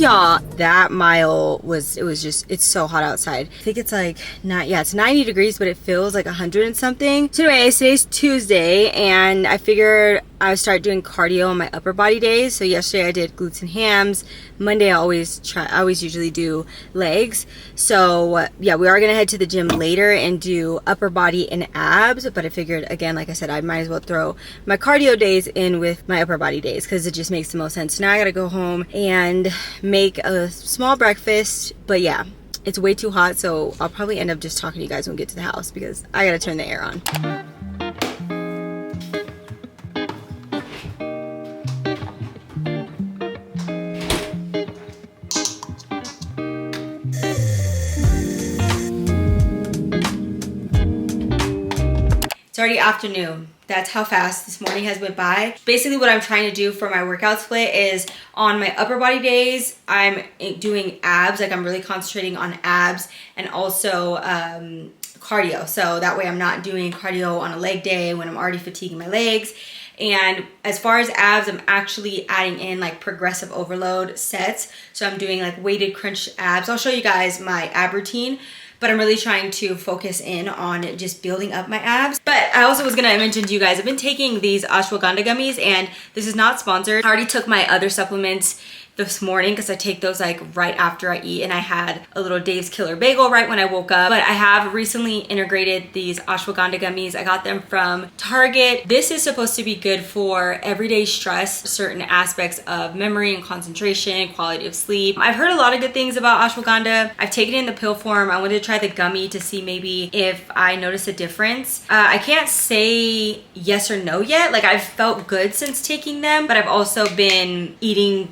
y'all, that mile was, it's so hot outside. I think it's like, it's 90 degrees, but it feels like 100 and something. So anyways, today's Tuesday, and I figured I would start doing cardio on my upper body days. So yesterday I did glutes and hams. Monday I always usually do legs. So yeah, we are gonna head to the gym later and do upper body and abs, but I figured, again, like I said, I might as well throw my cardio days in with my upper body days because it just makes the most sense. So now I gotta go home and make a small breakfast, but yeah, it's way too hot, so I'll probably end up just talking to you guys when we get to the house because I gotta turn the air on. It's already afternoon. That's how fast this morning has went by. Basically what I'm trying to do for my workout split is on my upper body days, I'm doing abs, like I'm really concentrating on abs and also cardio. So that way I'm not doing cardio on a leg day when I'm already fatiguing my legs. And as far as abs, I'm actually adding in like progressive overload sets. So I'm doing like weighted crunch abs. I'll show you guys my ab routine, but I'm really trying to focus in on just building up my abs. But I also was gonna mention to you guys, I've been taking these ashwagandha gummies, and this is not sponsored. I already took my other supplements this morning because I take those like right after I eat, and I had a little Dave's Killer Bagel right when I woke up. But I have recently integrated these ashwagandha gummies. I got them from Target. This is supposed to be good for everyday stress, certain aspects of memory and concentration, quality of sleep. I've heard a lot of good things about ashwagandha. I've taken it in the pill form. I wanted to try the gummy to see maybe if I notice a difference. I can't say yes or no yet. Like, I've felt good since taking them, but I've also been eating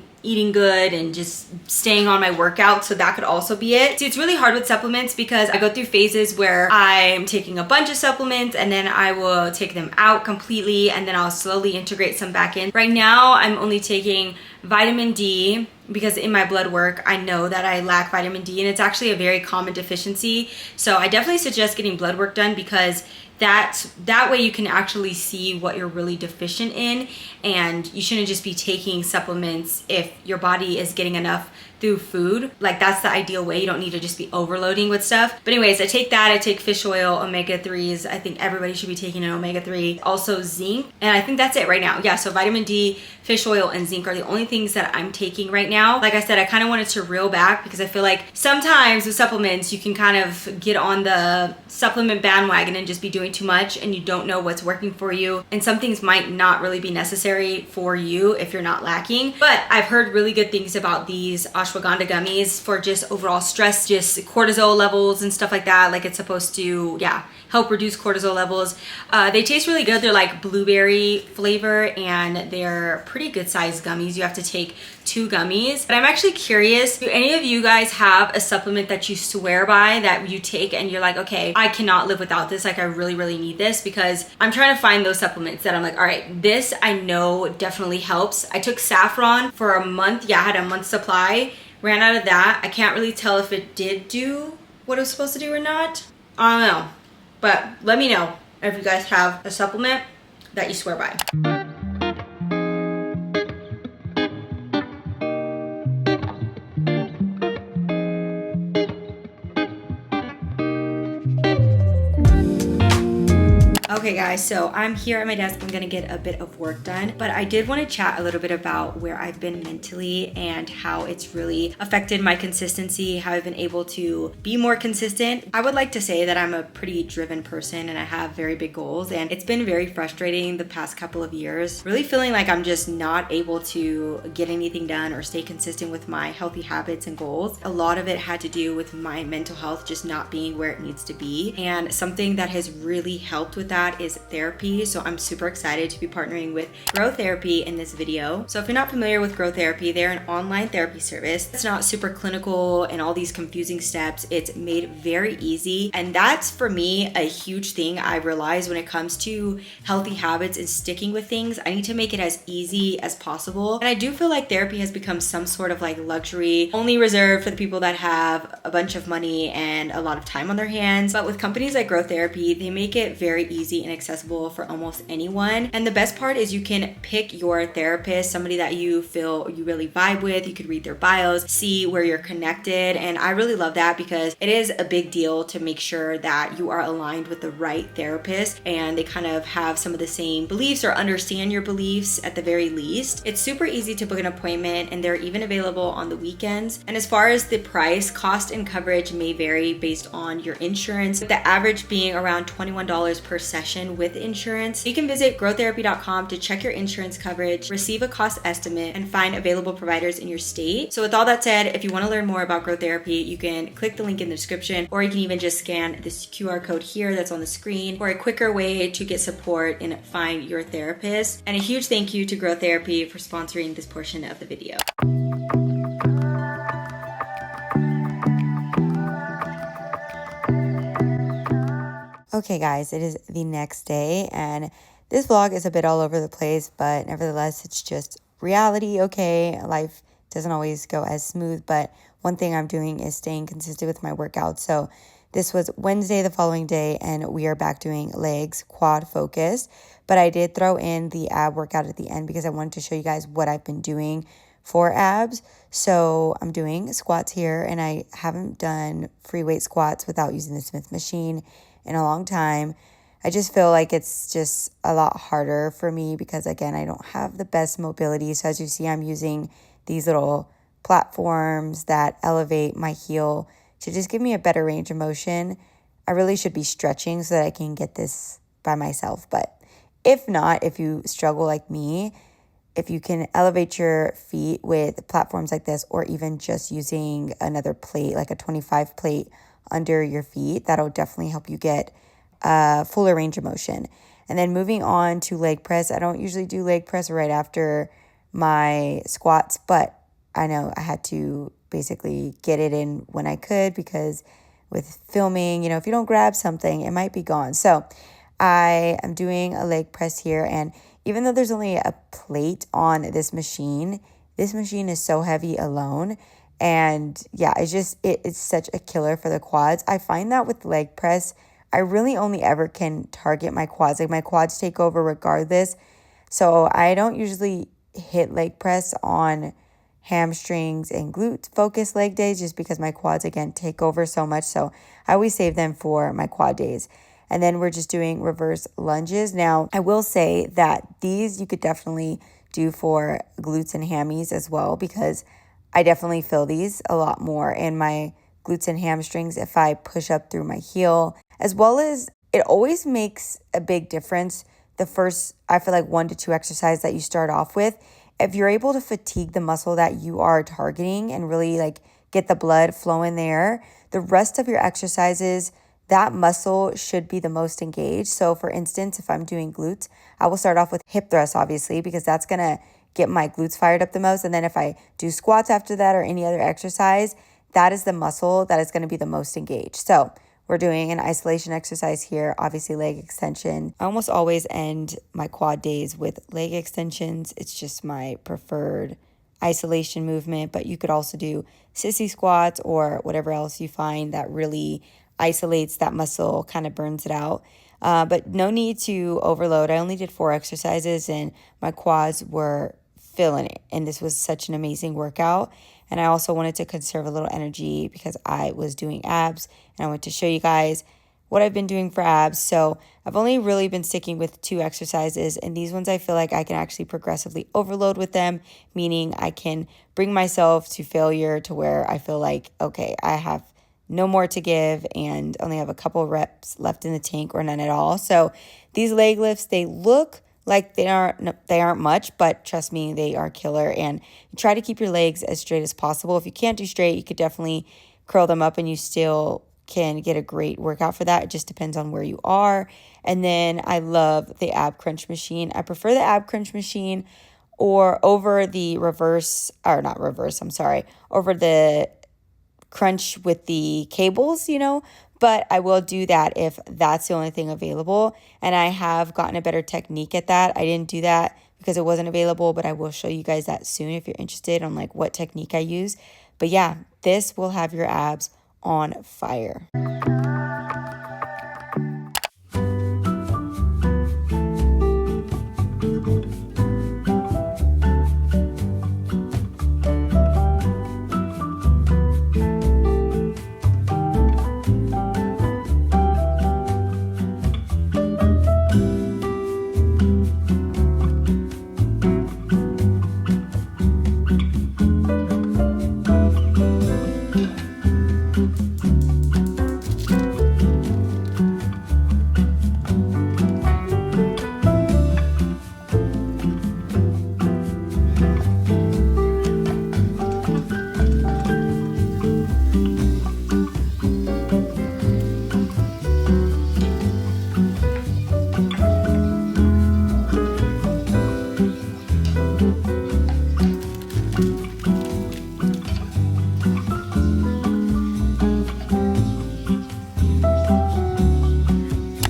good and just staying on my workout, so that could also be it. See, it's really hard with supplements because I go through phases where I'm taking a bunch of supplements and then I will take them out completely and then I'll slowly integrate some back in. Right now I'm only taking vitamin D because in my blood work I know that I lack vitamin D, and it's actually a very common deficiency. So I definitely suggest getting blood work done because that way you can actually see what you're really deficient in, and you shouldn't just be taking supplements if your body is getting enough through food. Like, that's the ideal way. You don't need to just be overloading with stuff. But anyways, I take that. I take fish oil, omega-3s. I think everybody should be taking an omega-3. Also zinc. And I think that's it right now. Yeah, so vitamin D, fish oil, and zinc are the only things that I'm taking right now. Like I said, I kind of wanted to reel back because I feel like sometimes with supplements, you can kind of get on the supplement bandwagon and just be doing too much and you don't know what's working for you. And some things might not really be necessary for you if you're not lacking. But I've heard really good things about these ashwagandha gummies for just overall stress, just cortisol levels and stuff like that. Like, it's supposed to, yeah, help reduce cortisol levels. They taste really good. They're like blueberry flavor and they're pretty good sized gummies. You have to take 2 gummies. But I'm actually curious, do any of you guys have a supplement that you swear by, that you take and you're like, okay, I cannot live without this. Like, I really, really need this? Because I'm trying to find those supplements that I'm like, all right, this I know definitely helps. I took saffron for a month. Yeah, I had a month's supply. Ran out of that. I can't really tell if it did do what it was supposed to do or not. I don't know. But let me know if you guys have a supplement that you swear by. Okay guys, so I'm here at my desk. I'm gonna get a bit of work done, but I did want to chat a little bit about where I've been mentally and how it's really affected my consistency, how I've been able to be more consistent. I would like to say that I'm a pretty driven person and I have very big goals, and it's been very frustrating the past couple of years, really feeling like I'm just not able to get anything done or stay consistent with my healthy habits and goals. A lot of it had to do with my mental health just not being where it needs to be, and something that has really helped with that is therapy. So I'm super excited to be partnering with Grow Therapy in this video. So if you're not familiar with Grow Therapy, they're an online therapy service. It's not super clinical and all these confusing steps. It's made very easy. And that's, for me, a huge thing I realize when it comes to healthy habits and sticking with things. I need to make it as easy as possible. And I do feel like therapy has become some sort of like luxury, only reserved for the people that have a bunch of money and a lot of time on their hands. But with companies like Grow Therapy, they make it very easy easy and accessible for almost anyone. And the best part is you can pick your therapist, somebody that you feel you really vibe with. You could read their bios, see where you're connected. And I really love that because it is a big deal to make sure that you are aligned with the right therapist and they kind of have some of the same beliefs or understand your beliefs at the very least. It's super easy to book an appointment and they're even available on the weekends. And as far as the price, cost and coverage may vary based on your insurance, with the average being around $21 per session with insurance. You can visit growtherapy.com to check your insurance coverage, receive a cost estimate, and find available providers in your state. So with all that said, if you want to learn more about Grow Therapy, you can click the link in the description, or you can even just scan this QR code here that's on the screen for a quicker way to get support and find your therapist. And a huge thank you to Grow Therapy for sponsoring this portion of the video. Okay guys, it is the next day and this vlog is a bit all over the place, but nevertheless, it's just reality. Okay, life doesn't always go as smooth, but one thing I'm doing is staying consistent with my workout. So this was Wednesday, the following day, and we are back doing legs, quad focused. But I did throw in the ab workout at the end because I wanted to show you guys what I've been doing for abs. So I'm doing squats here, and I haven't done free weight squats without using the Smith machine in a long time. I just feel like it's just a lot harder for me because, again, I don't have the best mobility. So as you see, I'm using these little platforms that elevate my heel to just give me a better range of motion. I really should be stretching so that I can get this by myself. But if not, if you struggle like me, if you can elevate your feet with platforms like this, or even just using another plate, like a 25 plate under your feet, that'll definitely help you get a fuller range of motion. And then moving on to leg press. I don't usually do leg press right after my squats, but I know I had to basically get it in when I could because with filming, if you don't grab something, it might be gone. So I am doing a leg press here, and even though there's only a plate on this machine is so heavy alone. And yeah, it's such a killer for the quads. I find that with leg press, I really only ever can target my quads. Like my quads take over regardless. So I don't usually hit leg press on hamstrings and glute focused leg days just because my quads, again, take over so much. So I always save them for my quad days. And then we're just doing reverse lunges. Now, I will say that these you could definitely do for glutes and hammies as well, because I definitely feel these a lot more in my glutes and hamstrings if I push up through my heel, as well as it always makes a big difference. The first, I feel like 1 to 2 exercises that you start off with, if you're able to fatigue the muscle that you are targeting and really like get the blood flowing there, the rest of your exercises, that muscle should be the most engaged. So for instance, if I'm doing glutes, I will start off with hip thrusts, obviously, because that's going to get my glutes fired up the most. And then if I do squats after that or any other exercise, that is the muscle that is going to be the most engaged. So we're doing an isolation exercise here, obviously leg extension. I almost always end my quad days with leg extensions. It's just my preferred isolation movement, but you could also do sissy squats or whatever else you find that really isolates that muscle, kind of burns it out. But no need to overload. I only did 4 exercises and my quads were feeling it. And this was such an amazing workout. And I also wanted to conserve a little energy because I was doing abs and I wanted to show you guys what I've been doing for abs. So I've only really been sticking with 2 exercises, and these ones I feel like I can actually progressively overload with them, meaning I can bring myself to failure to where I feel like, okay, I have no more to give and only have a couple reps left in the tank or none at all. So these leg lifts, they look like they aren't much, but trust me, they are killer. And try to keep your legs as straight as possible. If you can't do straight, you could definitely curl them up and you still can get a great workout for that. It just depends on where you are. And then I love the ab crunch machine. I prefer the ab crunch machine over the over the crunch with the cables, but I will do that if that's the only thing available. And I have gotten a better technique at that. I didn't do that because it wasn't available, but I will show you guys that soon if you're interested on like what technique I use. But yeah, this will have your abs on fire.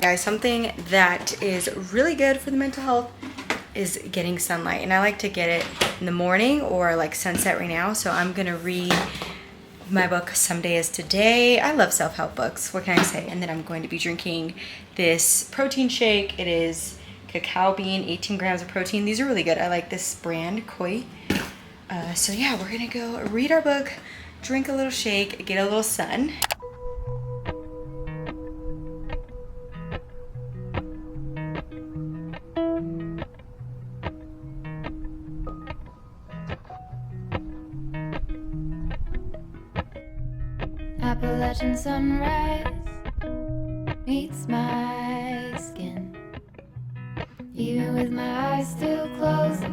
Guys, something that is really good for the mental health is getting sunlight, and I like to get it in the morning or like sunset right now. So I'm gonna read my book Someday Is Today. I love self-help books, what can I say? And then I'm going to be drinking this protein shake. It is cacao bean, 18 grams of protein. These are really good. I like this brand, Koi. So yeah, we're gonna go read our book, drink a little shake, get a little sun. Appalachian sunrise meets my skin. Even with my eyes still closed,